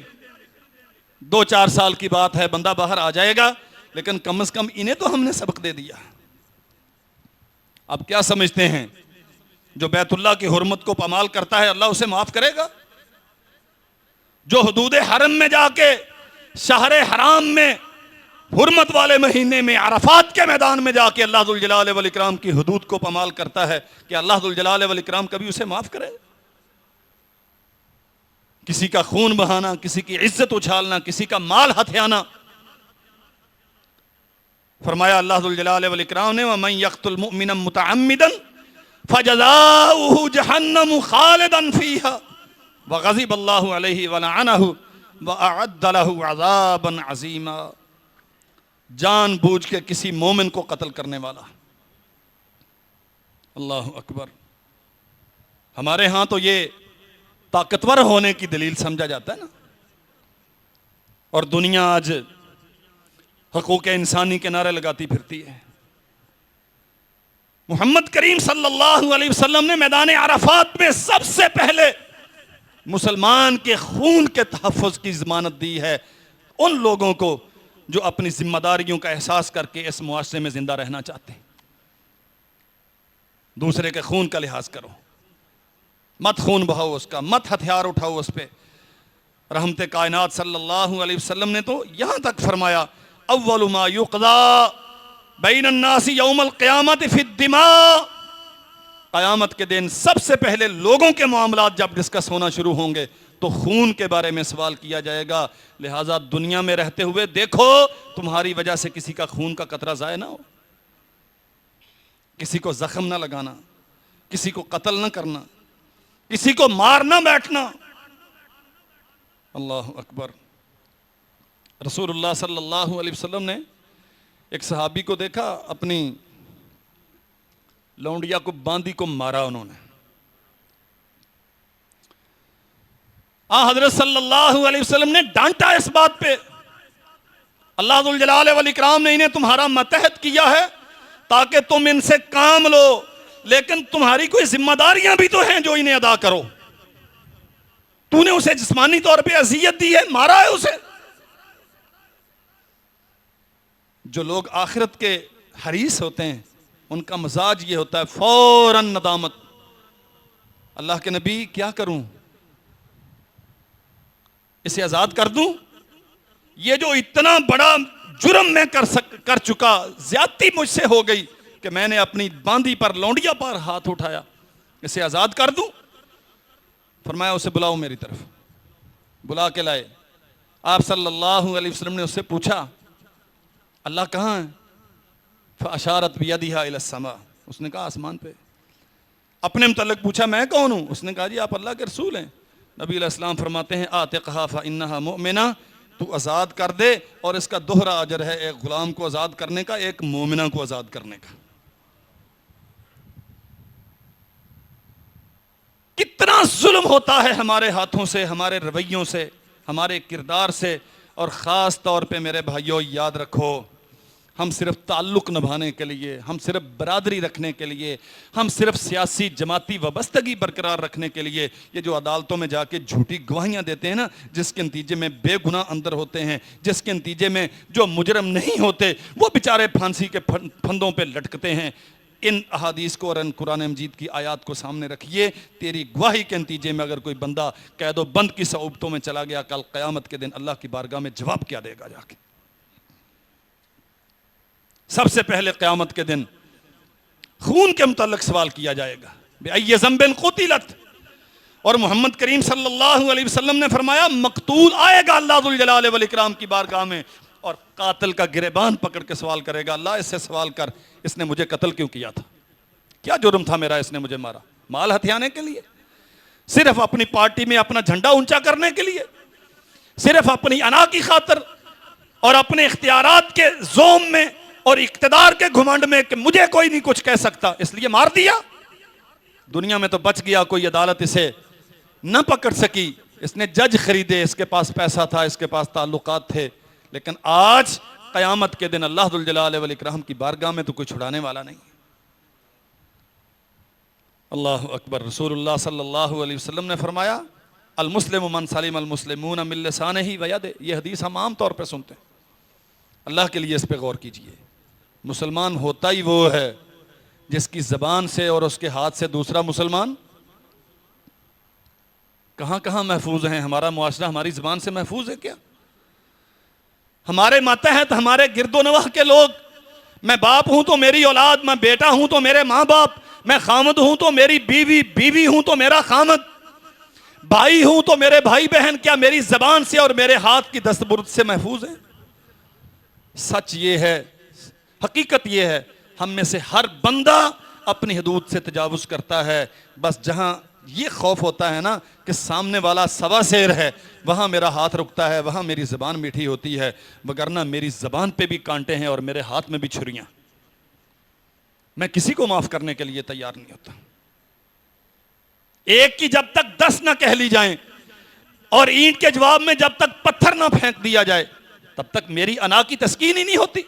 2-4 साल की बात है, बंदा बाहर आ जाएगा, लेकिन कम से कम इन्हें तो हमने सबक दे दिया। अब क्या समझते हैं, जो बैतुल्लाह की हुर्मत को पामाल करता है अल्लाह उसे माफ करेगा? जो हुदूद हरम में जाके, शहर हराम में, हुर्मत वाले महीने में, अरफात के मैदान में जाके अल्लाह जुल जलाल वल इकराम की हुदूद को पामाल करता है, कि अल्लाह जुल जलाल वल इकराम कभी उसे माफ करे? किसी का खून बहाना, किसी की इज्जत उछालना, किसी का माल हथियाना। फरमाया अल्लाह जुल जलाल वल इकराम ने, वमन यक़्तुल मुमिनन मुतअम्मिदन फजज़ाउहु जहन्नम खालिदन फीहा वग़ज़िब अल्लाहु अलैहि व लअनहु व अअद्द लहु अज़ाबन अज़ीमा। जानबूझ के किसी मोमिन को कत्ल करने वाला, अल्लाह अकबर। हमारे यहां तो ये ताकतवर होने की दलील समझा जाता है ना, और दुनिया आज हकूक़ इंसानी के नारे लगाती फिरती है। मोहम्मद करीम सल्लल्लाहु अलैहि वसल्लम ने मैदान अराफात में सबसे पहले मुसलमान के खून के तहफ़्फ़ुज़ की ज़मानत दी है उन लोगों को जो अपनी जिम्मेदारियों का एहसास करके इस मुआशरे में ज़िंदा रहना चाहते हैं। दूसरे के खून का लिहाज करो, मत खून बहाओ उसका, मत हथियार उठाओ उस पर। रहमत कायनात सल्लल्लाहु अलैहि वसल्लम ने तो यहाँ तक फरमाया, अव्वलु मा युक़ज़ा बैनन नासी यौमल क़ियामत फ़िद्दिमा। क़यामत के दिन सबसे पहले लोगों के मामलात जब डिस्कस होना शुरू होंगे तो खून के बारे में सवाल किया जाएगा। लिहाजा दुनिया में रहते हुए देखो तुम्हारी वजह से किसी का खून का कतरा ज़ाया ना हो, किसी को जख्म ना लगाना, किसी को कत्ल ना करना, किसी को मार ना बैठना। अल्लाह अकबर। रसूलुल्लाह सल्लल्लाहु अलैहि वसल्लम ने एक सहाबी को देखा, अपनी लौंडिया को बांदी को मारा उन्होंने। हजरत सल्लल्लाहु अलैहि वसल्लम ने डांटा इस बात पे। अल्लाह जुल जलाल वल इकराम ने इन्हें तुम्हारा मतहत किया है ताकि तुम इनसे काम लो, लेकिन तुम्हारी कोई जिम्मेदारियां भी तो हैं जो इन्हें अदा करो। तूने उसे जिस्मानी तौर पे अजियत दी है, मारा है उसे। जो लोग आखिरत के हरीस होते हैं उनका मजाज ये होता है फौरन नदामत। अल्लाह के नबी क्या करूं, इसे आजाद कर दूं? ये जो इतना बड़ा जुर्म मैं कर चुका, ज्यादती मुझसे हो गई कि मैंने अपनी बांदी पर, लौंडिया पर हाथ उठाया, इसे आजाद कर दूं? फरमाया उसे बुलाओ मेरी तरफ। बुला के लाए। आप सल्लल्लाहु अलैहि वसल्लम ने उससे पूछा अल्लाह कहाँ है? फ़अशारत बियदिहा इला समा। उसने कहा आसमान पे। अपने मुतल्लिक़ पूछा मैं कौन हूँ? उसने कहा जी आप अल्लाह के रसूल हैं। नबी अलैहिस्सलाम फरमाते हैं आतिक़हा फ़इन्नहा मुअमिना, तू आज़ाद कर दे और इसका दोहरा अजर है, एक गुलाम को आज़ाद करने का, एक मोमिना को आज़ाद करने का। कितना जुल्म होता है हमारे हाथों से, हमारे रवैयों से, हमारे किरदार से। और ख़ास तौर पे मेरे भाइयों याद रखो, हम सिर्फ ताल्लुक़ निभाने के लिए, हम सिर्फ बरादरी रखने के लिए, हम सिर्फ सियासी जमाती वाबस्तगी बरकरार रखने के लिए ये जो अदालतों में जाके झूठी गवाहियाँ देते हैं ना, जिसके नतीजे में बेगुनाह अंदर होते हैं, जिसके नतीजे में जो मुजरम नहीं होते वो बेचारे फांसी के फंदों पे लटकते हैं। इन अहादीस को और इन कुरान मजीद की आयत को सामने रखिए। तेरी गवाही के नतीजे में अगर कोई बंदा कैदो बंद की सऊबतों में चला गया, कल क़यामत के दिन अल्लाह की बारगाह में जवाब क्या देगा जाके? सबसे पहले क़यामत के दिन खून के मुतल्लिक़ सवाल किया जाएगा, बिअय्यि ज़ंबिन क़ुतिलत। और मोहम्मद करीम सल्लल्लाहु अलैहि वसल्लम ने फरमाया मकतूल आएगा अल्लाह जुल जलाल वल इकराम की बारगाह में और कातिल का गिरेबान पकड़ के सवाल करेगा, अल्लाह इससे सवाल कर, इसने मुझे कत्ल क्यों किया था? क्या जुर्म था मेरा, इसने मुझे मारा? माल हथियाने के लिए? सिर्फ अपनी पार्टी में अपना झंडा ऊंचा करने के लिए? सिर्फ अपनी अना की खातिर और अपने इख्तियारात के जोम में और इख्तिदार के घुमंड में कि मुझे कोई नहीं कुछ कह सकता, इसलिए मार दिया? दुनिया में तो बच गया, कोई अदालत इसे न पकड़ सकी, इसने जज खरीदे, इसके पास पैसा था, इसके पास ताल्लुकात थे। लेकिन आज क़यामत के दिन अल्लाह जुल जलाल वल इकराम की बारगाह में तो कोई छुड़ाने वाला नहीं। अल्लाह अकबर। रसूलुल्लाह सल्लल्लाहु अलैहि वसल्लम ने फरमाया अल मुस्लिम मन सलिम अल मुस्लिमून मिन लिसानिही व यदिही। ये हदीस हम आम तौर पर सुनते हैं, अल्लाह के लिए इस पर गौर कीजिए। मुसलमान होता ही वो है जिसकी ज़बान से और उसके हाथ से दूसरा मुसलमान। कहाँ कहाँ महफूज हैं? हमारा मुआशरा हमारी ज़बान से महफूज है क्या? हमारे मातहत, हमारे गिरदोनवाह के लोग, मैं बाप हूं तो मेरी औलाद, मैं बेटा हूं तो मेरे माँ बाप, मैं खामद हूं तो मेरी बीवी, बीवी हूं तो मेरा खामद, भाई हूं तो मेरे भाई बहन, क्या मेरी ज़बान से और मेरे हाथ की दस्तबुर्द से महफूज हैं? सच ये है, हकीकत ये है, हम में से हर बंदा अपनी हदूद से तजावुज़ करता है। बस जहां ये खौफ होता है ना कि सामने वाला सवा शेर है, वहाँ मेरा हाथ रुकता है, वहाँ मेरी ज़बान मीठी होती है, वगरना मेरी ज़बान पे भी कांटे हैं और मेरे हाथ में भी छुरियाँ। मैं किसी को माफ़ करने के लिए तैयार नहीं होता। एक की जब तक 10 ना कह ली जाएं और ईंट के जवाब में जब तक पत्थर ना फेंक दिया जाए, तब तक मेरी अना की तस्कीन ही नहीं होती।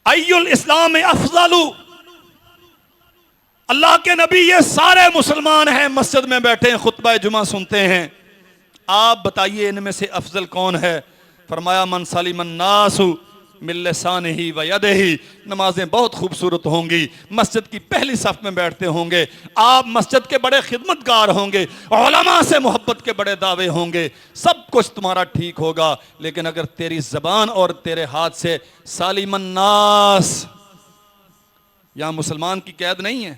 अय्युल इस्लाम अफज़लु, अल्लाह के नबी ये सारे मुसलमान हैं, मस्जिद में बैठे हैं, खुतबा जुमा सुनते हैं, आप बताइए इनमें से अफजल कौन है? फरमाया मन सलिमन नासु मिन लिसानिही व यदिही। नमाजें बहुत खूबसूरत होंगी, मस्जिद की पहली सफ में बैठते होंगे, आप मस्जिद के बड़े खिदमतगार होंगे, उलमा से मोहब्बत के बड़े दावे होंगे, सब कुछ तुम्हारा ठीक होगा। लेकिन अगर तेरी जबान और तेरे हाथ से सालिमन नास, यहां मुसलमान की कैद नहीं है,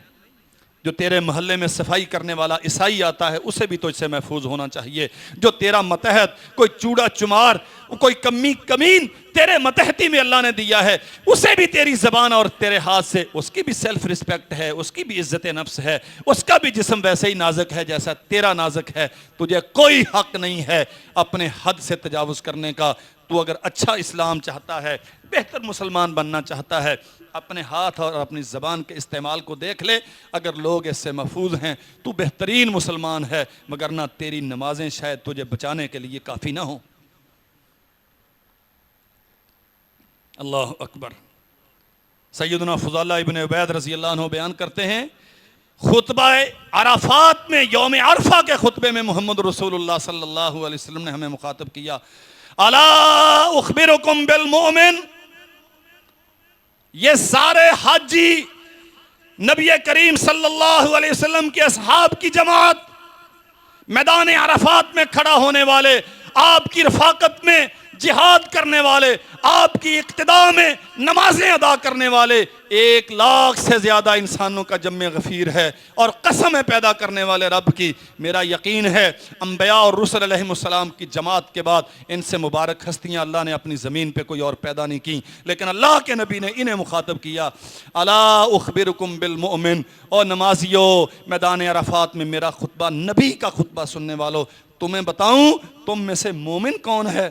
जो तेरे मोहल्ले में सफाई करने वाला ईसाई आता है उसे भी तो इससे महफूज होना चाहिए। जो तेरा मतहत कोई चूड़ा चुमार, कोई कमीन तेरे मतहती में अल्लाह ने दिया है, उसे भी तेरी जबान और तेरे हाथ से, उसकी भी सेल्फ रिस्पेक्ट है, उसकी भी इज्जत नफ्स है, उसका भी जिस्म वैसे ही नाजुक है जैसा तेरा नाजुक है। तुझे कोई हक नहीं है अपने हद से तजावुज करने का। तू अगर अच्छा इस्लाम चाहता है, बेहतर मुसलमान बनना चाहता है, अपने हाथ और अपनी ज़बान के इस्तेमाल को देख ले। अगर लोग इससे महफूज हैं, तू बेहतरीन मुसलमान है, मगर ना तेरी नमाजें शायद तुझे बचाने के लिए काफ़ी ना हो। अल्लाह अकबर। सैयदना फुज़ाला इब्न उबैद रज़ी अल्लाह अन्हु बयान करते हैं, खुतबा अराफात में, यौम अरफा के खुतबे में मोहम्मद रसूलुल्लाह सल्लल्लाहु अलैहि वसल्लम ने हमें मुखातब किया, अला उखबिरुकुम बिल मोमिन। ये सारे हाजी नबी करीम सल्लल्लाहु अलैहि वसल्लम के असहाब की जमात, मैदान अराफात में खड़ा होने वाले, आपकी रफाकत में जिहाद करने वाले, आपकी इक्तिदा में नमाजें अदा करने वाले 1 लाख से ज्यादा इंसानों का जम्मे गफीर है। और कसम है पैदा करने वाले रब की, मेरा यकीन है अंबिया और रुsul अलैहिमुस्सलाम की जमात के बाद इनसे मुबारक हस्तियां अल्लाह ने अपनी ज़मीन पे कोई और पैदा नहीं की। लेकिन अल्लाह के नबी ने इन्हें मुखातब किया, अला उखबिरुकुम बिल मोमिन। और नमाजियो, मैदान अराफात में मेरा खुतबा, नबी का खुतबा सुनने वालों, तुम्हें बताऊं तुम में से मोमिन कौन है?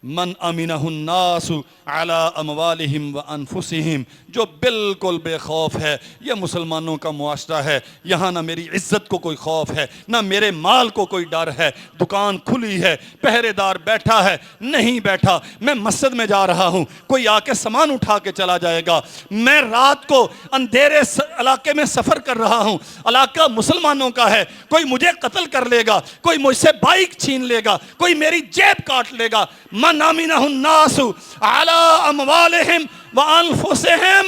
मन अमीनहुन्नासु अला अमवालिहिम व अनफुसिहिम, जो बिल्कुल बेखौफ है। यह मुसलमानों का मुआशरा है, यहाँ ना मेरी इज्जत को कोई खौफ है, ना मेरे माल को कोई डर है। दुकान खुली है, पहरेदार बैठा है, नहीं बैठा, मैं मस्जिद में जा रहा हूँ, कोई आके सामान उठा के चला जाएगा। मैं रात को अंधेरे इलाके में सफ़र कर रहा हूँ, इलाका मुसलमानों का है, कोई मुझे कत्ल कर लेगा, कोई मुझसे बाइक छीन लेगा, कोई मेरी जेब काट लेगा। मन अमीनहुन्नासु अला अमवालिहिम व अनफुसिहिम,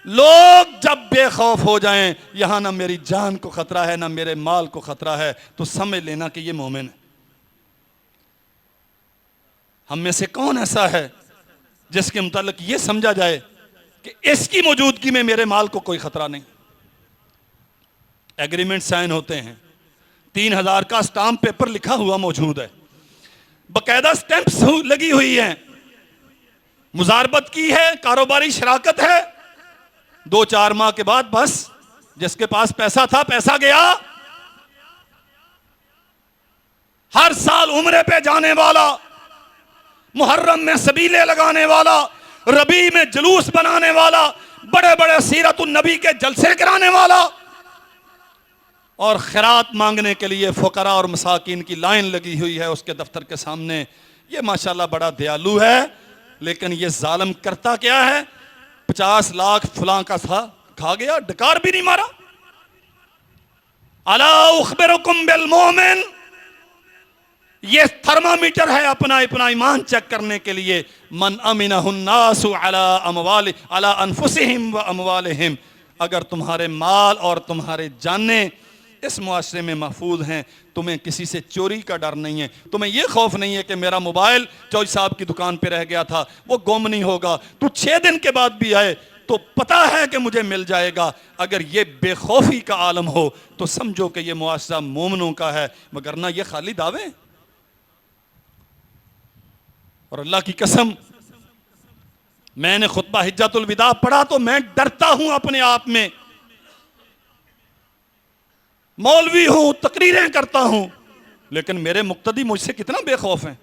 लोग जब बेखौफ हो जाएं, यहां ना मेरी जान को खतरा है, ना मेरे माल को खतरा है, तो समझ लेना कि ये मोमिन है। हम में से कौन ऐसा है जिसके मुतालिक ये समझा जाए कि इसकी मौजूदगी में मेरे माल को कोई खतरा नहीं? एग्रीमेंट साइन होते हैं, 3000 का स्टाम्प पेपर लिखा हुआ मौजूद है, बकायदा स्टैंप्स लगी हुई हैं, मुजारबत की है, कारोबारी शराकत है। 2-4 माह के बाद बस जिसके पास पैसा था, पैसा गया। हर साल उम्रे पे जाने वाला, मुहर्रम में सबीले लगाने वाला, रबी में जुलूस बनाने वाला, बड़े बड़े सीरतुन नबी के जलसे कराने वाला, और खैरात मांगने के लिए फुकरा और मसाकिन की लाइन लगी हुई है उसके दफ्तर के सामने। ये माशाल्लाह बड़ा दयालु है, लेकिन ये जालिम करता क्या है? 50 लाख फलां का था, खा गया, डकार भी नहीं मारा। अला उखबिरुकुम बिल मोमिन, ये थर्मामीटर है अपना ईमान चेक करने के लिए। मन अमीनहुन्नासु अला अमवालि अला अनफुसिहिम व अमवालिहिम, अगर तुम्हारे माल और तुम्हारे जाने इस मुआशरे में महफूज हैं, तुम्हें किसी से चोरी का डर नहीं है, तुम्हें यह खौफ नहीं है कि मेरा मोबाइल चौधरी साहब की दुकान पे रह गया था, वो गुम नहीं होगा, तू 6 दिन के बाद भी आए तो पता है कि मुझे मिल जाएगा। अगर ये बेखौफी का आलम हो तो समझो कि ये मुआशरा मोमिनों का है, मगर ना ये खाली दावे। और अल्लाह की कसम, मैंने खुतबा हिज्जतुल विदा पढ़ा तो मैं डरता हूं अपने आप में। मौलवी हूं, तकरीरें करता हूं, लेकिन मेरे मुक्तदी मुझसे कितना बेखौफ हैं।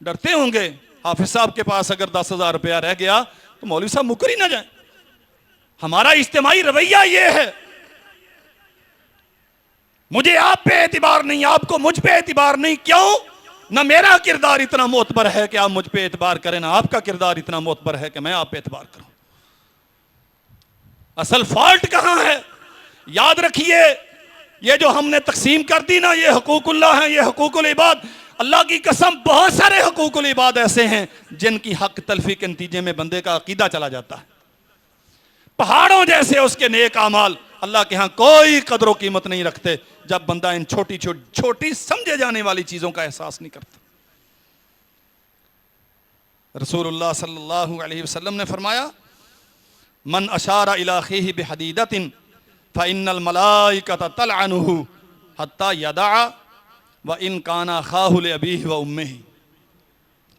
डरते होंगे हाफिज साहब के पास अगर 10,000 रुपया रह गया तो मौलवी साहब मुकर ही ना जाए। हमारा इज्तिमाई रवैया ये है, मुझे आप पे एतबार नहीं, आपको मुझ पे एतबार नहीं। क्यों? ना मेरा किरदार इतना मोतबर है कि आप मुझ पे एतबार करें, ना आपका किरदार इतना मोतबर है कि मैं आप पे एतबार करूं। असल फॉल्ट कहां है? याद रखिए, ये जो हमने तकसीम कर दी ना, ये हकूकुल्लाह है, ये हकूकुल इबाद। अल्लाह की कसम, बहुत सारे हकूकुल इबाद ऐसे हैं जिनकी हक तलफी के नतीजे में बंदे का अकीदा चला जाता है। पहाड़ों जैसे उसके नेक अमाल अल्लाह के यहां कोई कदरों कीमत नहीं रखते जब बंदा इन छोटी छोटी समझे जाने वाली चीजों का एहसास नहीं करता। रसूलुल्लाह सल्लल्लाहु अलैहि वसल्लम ने फरमाया, मन अशारा इला अखीही बिहदीदतिन फ़इन्नल मलाइकता तलअनुहु हत्ता यदअ व इन काना अखाहु लिअबीहि व उम्मिही।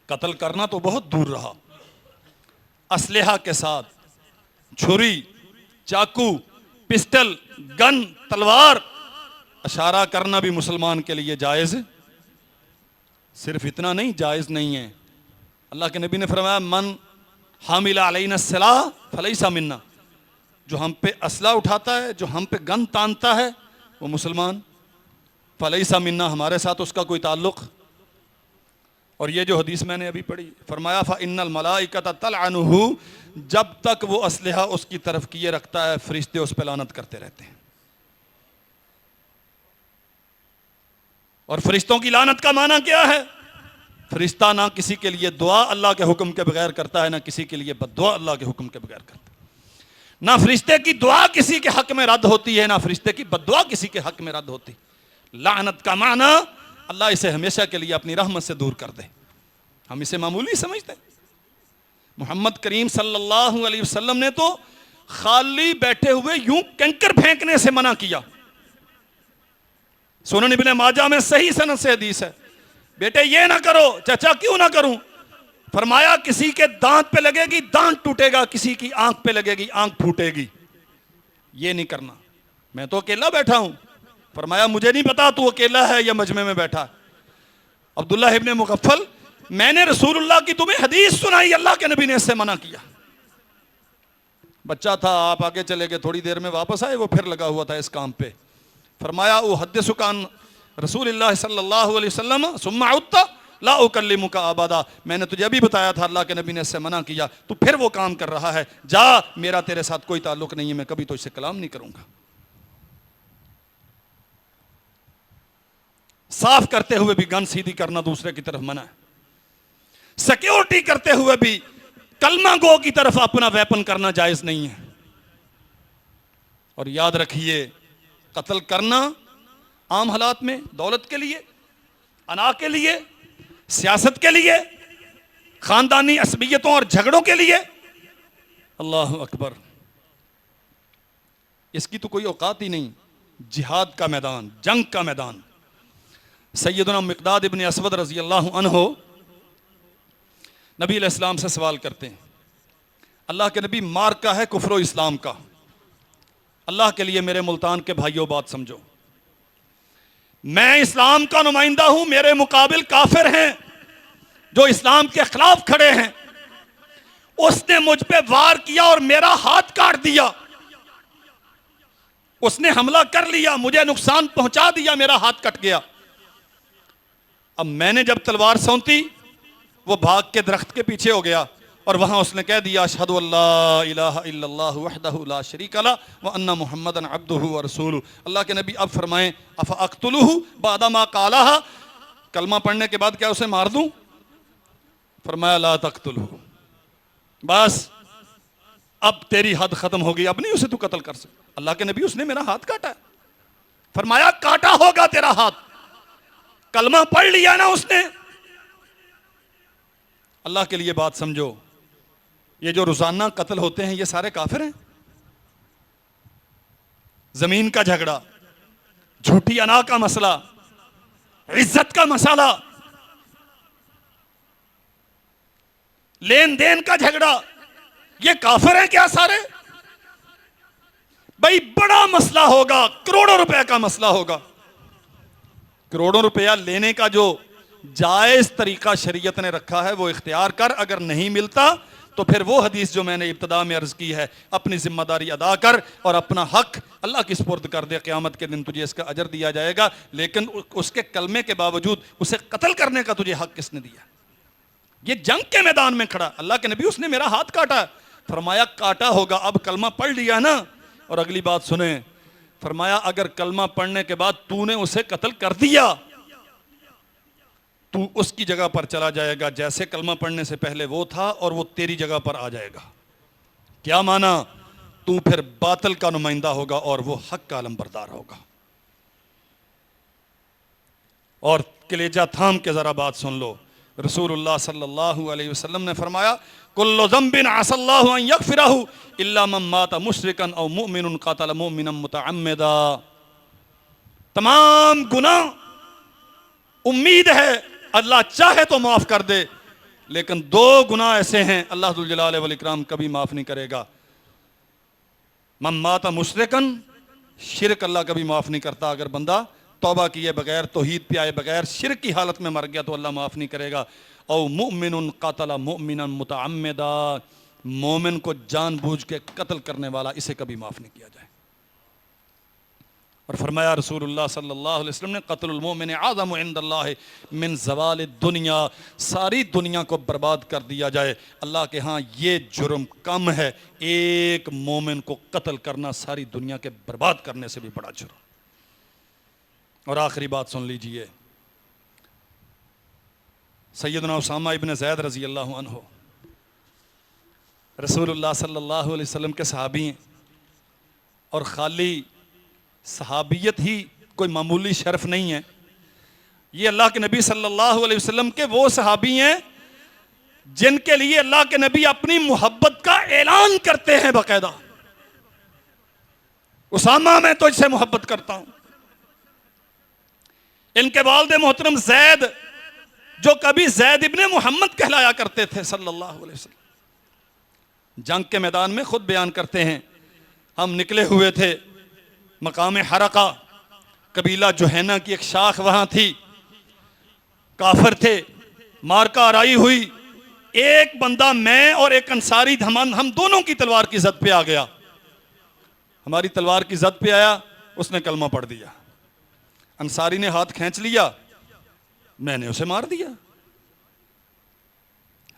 कत्ल करना तो बहुत दूर रहा, असलहा के साथ छुरी, चाकू, पिस्टल, गन, तलवार, इशारा करना भी मुसलमान के लिए जायज़ है। सिर्फ इतना नहीं, जायज़ नहीं है। अल्लाह के नबी ने फरमाया, मन हामिला अलैना सिलाह फलैसा मिन्ना। जो हम पे असला उठाता है, जो हम पे गन तानता है, वो मुसलमान, फलैसा मिन्ना, हमारे साथ उसका कोई ताल्लुक। और ये जो हदीस मैंने अभी पढ़ी, फरमाया फ़इन्नल मलाइकता तलअनुहु, जब तक वो असलहा उसकी तरफ किए रखता है, फरिश्ते उस पर लानत करते रहते हैं। और फरिश्तों की लानत का माना क्या है? फरिश्ता ना किसी के लिए दुआ अल्लाह के हुक्म के बगैर करता है, ना किसी के लिए बद्दुआ अल्लाह के हुक्म के बगैर करता है। ना फरिश्ते की दुआ किसी के हक में रद्द होती है, ना फरिश्ते की बद्दुआ किसी के हक में रद्द होती। लानत का माना अल्लाह इसे हमेशा के लिए अपनी रहमत से दूर कर दे। हम इसे मामूली समझते हैं। मोहम्मद करीम सल्लल्लाहु अलैहि वसल्लम ने तो खाली बैठे हुए यूं कंकर फेंकने से मना किया। सुनन इब्ने माजा में सही सनद से हदीस है, बेटे ये ना करो। चाचा क्यों ना करूं? फरमाया किसी के दांत पे लगेगी दांत टूटेगा, किसी की आंख पे लगेगी आंख फूटेगी, ये नहीं करना। मैं तो अकेला बैठा हूं। फरमाया मुझे नहीं पता तू अकेला है या मजमे में बैठा। अब्दुल्ला इब्ने मुगफ्फल, मैंने रसूलुल्लाह की तुम्हें हदीस सुनाई, अल्लाह के नबी ने इससे मना किया। बच्चा था, आप आगे चले गए, थोड़ी देर में वापस आए, वो फिर लगा हुआ था इस काम पे। फरमाया उहद्दिसुकान रसूलुल्लाह सल्लल्लाहु अलैहि वसल्लम सुम्मा उत्ता ला उकल्लिमुका अबदा। मैंने तुझे अभी बताया था अल्लाह के नबी ने इससे मना किया, तू फिर वो काम कर रहा है, जा, मेरा तेरे साथ कोई ताल्लुक नहीं है, मैं कभी तो इससे कलाम नहीं करूंगा। साफ करते हुए भी गन सीधी करना दूसरे की तरफ मना है। सिक्योरिटी करते हुए भी कलमा गो की तरफ अपना वेपन करना जायज नहीं है। और याद रखिए, कत्ल करना आम हालात में दौलत के लिए, अना के लिए, सियासत के लिए, खानदानी असबियतों और झगड़ों के लिए, अल्लाह अकबर, इसकी तो कोई औकात ही नहीं। जिहाद का मैदान, जंग का मैदान। सैयदना मिक़दाद इब्न असवद रज़ी अल्लाहु अन्हु नबी अलैहिस्सलाम से सवाल करते हैं, अल्लाह के नबी, मार का है कुफ्र इस्लाम का, अल्लाह के लिए मेरे मुल्तान के भाइयों बात समझो, मैं इस्लाम का नुमाइंदा हूं, मेरे मुकाबिल काफिर हैं जो इस्लाम के खिलाफ खड़े हैं। उसने मुझ पे वार किया और मेरा हाथ काट दिया, उसने हमला कर लिया, मुझे नुकसान पहुंचा दिया, मेरा हाथ कट गया। अब मैंने जब तलवार सौंती, वो भाग के दरख्त के पीछे हो गया और वहां उसने कह दिया, अशहदु अल्ला इलाहा इल्लल्लाहु वहदहु ला शरीका ला व अन्ना मुहम्मदन अब्दुहु व रसूलुहु। अल्लाह के नबी अब फरमाएं, अफा अक्तुलुहु बादा मा कालाहा, कलमा पढ़ने के बाद क्या उसे मार दूं? फरमाया ला तक्तुलहु, बस अब तेरी हद खत्म हो गई, अब नहीं उसे तू कत्ल कर सकता। अल्लाह के नबी, उसने मेरा हाथ काटा। फरमाया काटा होगा तेरा हाथ, कलमा पढ़ लिया ना उसने। अल्लाह के लिए बात समझो, ये जो रोजाना कत्ल होते हैं ये सारे काफिर हैं। जमीन का झगड़ा, झूठी अना का मसला, इज्जत का मसाला, लेन देन का झगड़ा, ये काफिर हैं क्या सारे? भाई बड़ा मसला होगा, करोड़ों रुपए का मसला होगा, करोड़ों रुपया लेने का जो जायज तरीका शरीयत ने रखा है वो इख्तियार कर। अगर नहीं मिलता तो फिर वो हदीस जो मैंने इब्तिदा में अर्ज की है, अपनी जिम्मेदारी अदा कर और अपना हक अल्लाह की सुपुर्द कर दे, क़यामत के दिन तुझे इसका अजर दिया जाएगा। लेकिन उसके कलमे के बावजूद उसे कत्ल करने का तुझे हक किसने दिया? ये जंग के मैदान में खड़ा, अल्लाह के नबी, उसने मेरा हाथ काटा। फरमाया काटा होगा, अब कलमा पढ़ लिया ना। और अगली बात सुने, फरमाया अगर कलमा पढ़ने के बाद तूने उसे कत्ल कर दिया, तू उसकी जगह पर चला जाएगा जैसे कलमा पढ़ने से पहले वो था, और वो तेरी जगह पर आ जाएगा। क्या माना? तू फिर बातिल का नुमाइंदा होगा और वो हक का अलमबरदार होगा। और कलेजा थाम के जरा बात सुन लो, रसूलुल्लाह सल्लल्लाहु अलैहि वसल्लम ने फरमाया कुल्लु ज़म्बिन असल्लाहु अन यग़फ़िरहु इल्ला मन माता मुशरिकन औ मुमिनुन क़तल मुमिनन मुतअम्मिदा। तमाम गुनाह उम्मीद है अल्लाह चाहे तो माफ कर दे, लेकिन दो गुनाह ऐसे हैं अल्लाह जुल जलाल वल इकराम कभी माफ नहीं करेगा। मन माता मुशरिकन, शिरक अल्लाह कभी माफ नहीं करता। अगर बंदा तौबा किए बगैर, तौहीद पे आए बगैर शिरक की हालत में मर गया तो अल्लाह माफ नहीं करेगा। औ मुमिनुन क़तल मुमिनन मुतअम्मिदा, मोमिन को जानबूझ के कत्ल करने वाला, इसे कभी माफ नहीं किया जाए। और फरमाया रसूलुल्लाह सल्लल्लाहु अलैहि वसल्लम ने क़त्लुल मुमिन आज़मु इंदल्लाहि मिन ज़वालिद दुनिया, सारी दुनिया को बर्बाद कर दिया जाए, अल्लाह के यहाँ ये जुर्म कम है। एक मोमिन को कत्ल करना सारी दुनिया के बर्बाद करने से भी बड़ा जुर्म। और आखिरी बात सुन लीजिए, सैयदना उसामा इब्न ज़ैद रज़ी अल्लाहु अन्हु रसूलुल्लाह सल्लल्लाहु अलैहि वसल्लम के सहाबी हैं, और खाली सहाबियत ही कोई मामूली शर्फ नहीं है। ये अल्लाह के नबी सल्लल्लाहु अलैहि वसल्लम के वो सहाबी हैं जिनके लिए अल्लाह के नबी अपनी मोहब्बत का ऐलान करते हैं बाकायदा। उसामा मैं तो इससे मोहब्बत करता हूं। इनके वालिद मोहतरम जैद, जो कभी जैद इब्ने मोहम्मद कहलाया करते थे सल्लल्लाहु अलैहि वसल्लम, जंग के मैदान में खुद बयान करते हैं, हम निकले हुए थे मकाम हरका, कबीला जुहैना की एक शाख वहां थी, काफिर थे, मारका आराई हुई, एक बंदा मैं और एक अंसारी हम दोनों की तलवार की जद पे आ गया। हमारी तलवार की जद पे आया, उसने कलमा पढ़ दिया। अंसारी ने हाथ खींच लिया, मैंने उसे मार दिया।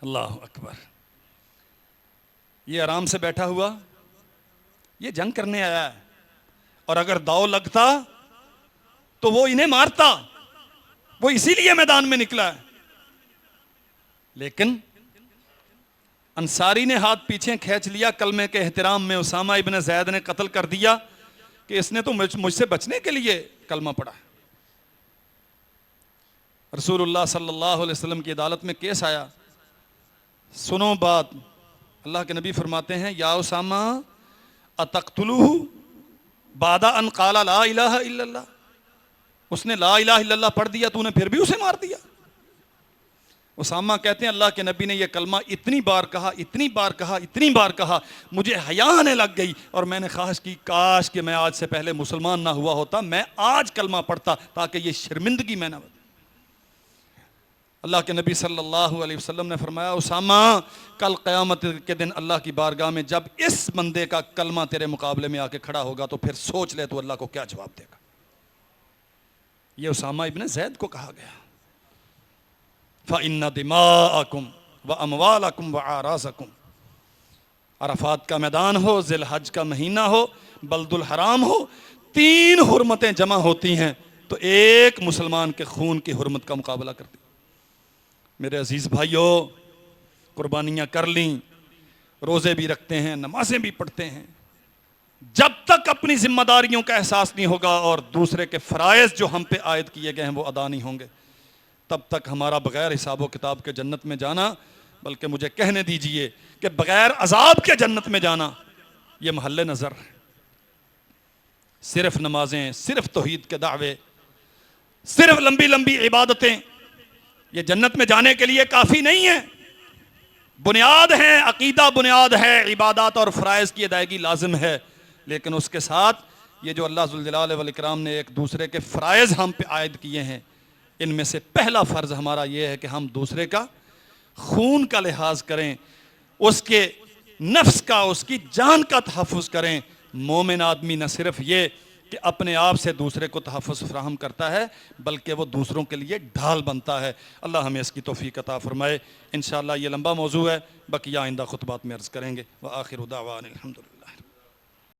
अल्लाह अकबर। ये आराम से बैठा हुआ, ये जंग करने आया है, और अगर दाव लगता तो वो इन्हें मारता, वो इसीलिए मैदान में निकला है। लेकिन अंसारी ने हाथ पीछे खींच लिया, कलमे के एहतराम में उसामा इब्न ज़ैद ने कत्ल कर दिया कि इसने तो मुझसे बचने के लिए कलमा पढ़ा। रसूलुल्लाह सल्लल्लाहु अलैहि वसल्लम की अदालत में केस आया। सुनो बात, अल्लाह के नबी फरमाते हैं या उसामा अतक़्तुलूहु बादा अन क़ाला ला इलाहा इल्लल्लाह, उसने ला इलाहा इल्लल्लाह पढ़ दिया, तूने फिर भी उसे मार दिया। उसामा कहते हैं अल्लाह के नबी ने यह कलमा इतनी बार कहा, इतनी बार कहा, इतनी बार कहा, मुझे हया आने लग गई, और मैंने ख्वाहिश की काश कि मैं आज से पहले मुसलमान ना हुआ होता, मैं आज कलमा पढ़ता ताकि ये शर्मिंदगी मैं ना। अल्लाह के नबी सल्लल्लाहु अलैहि वसल्लम ने फरमाया उसामा, कल क़यामत के दिन अल्लाह की बारगाह में जब इस बंदे का कलमा तेरे मुकाबले में आके खड़ा होगा तो फिर सोच ले तो अल्लाह को क्या जवाब देगा। यह उसामा इब्न ज़ैद को कहा गया। फ़इन्ना दिमाअकुम व अमवालकुम व आराज़कुम, अरफात का मैदान हो, ज़िलहज का महीना हो, बल्दुल हराम हो, 3 हुर्मतें जमा होती हैं तो एक मुसलमान के खून की हुर्मत का मुकाबला करती। मेरे अजीज़ भाइयों, कुर्बानियाँ कर लीं, रोज़े भी रखते हैं, नमाजें भी पढ़ते हैं, जब तक अपनी जिम्मेदारियों का एहसास नहीं होगा और दूसरे के फ़राइज़ जो हम पे आयद किए गए हैं वो अदा नहीं होंगे, तब तक हमारा बग़ैर हिसाब व किताब के जन्नत में जाना, बल्कि मुझे कहने दीजिए कि बग़ैर अजाब के जन्नत में जाना ये महल नज़र है। सिर्फ नमाजें, सिर्फ तौहीद के दावे, सिर्फ लंबी लंबी इबादतें ये जन्नत में जाने के लिए काफ़ी नहीं है। बुनियाद है, अकीदा बुनियाद है, इबादत और फ़राइज़ की अदायगी लाजिम है, लेकिन उसके साथ ये जो अल्लाह ज़ुल जलाल वल इकराम ने एक दूसरे के फ़राइज़ हम पे आयद किए हैं, इनमें से पहला फ़र्ज़ हमारा ये है कि हम दूसरे का खून का लिहाज करें, उसके नफ्स का, उसकी जान का तहफ़्फ़ुज़ करें। मोमिन आदमी न सिर्फ ये कि अपने आप से दूसरे को तहफ़्फ़ुज़ फ़राहम करता है, बल्कि वो दूसरों के लिए ढाल बनता है। अल्लाह हमें इसकी तौफ़ीक़ अता फ़रमाए। इंशाअल्लाह ये लंबा मौजू है, बाकी आइंदा खुतबात में अर्ज़ करेंगे। व आखिरु दावाना अनिल हम्दुलिल्लाह।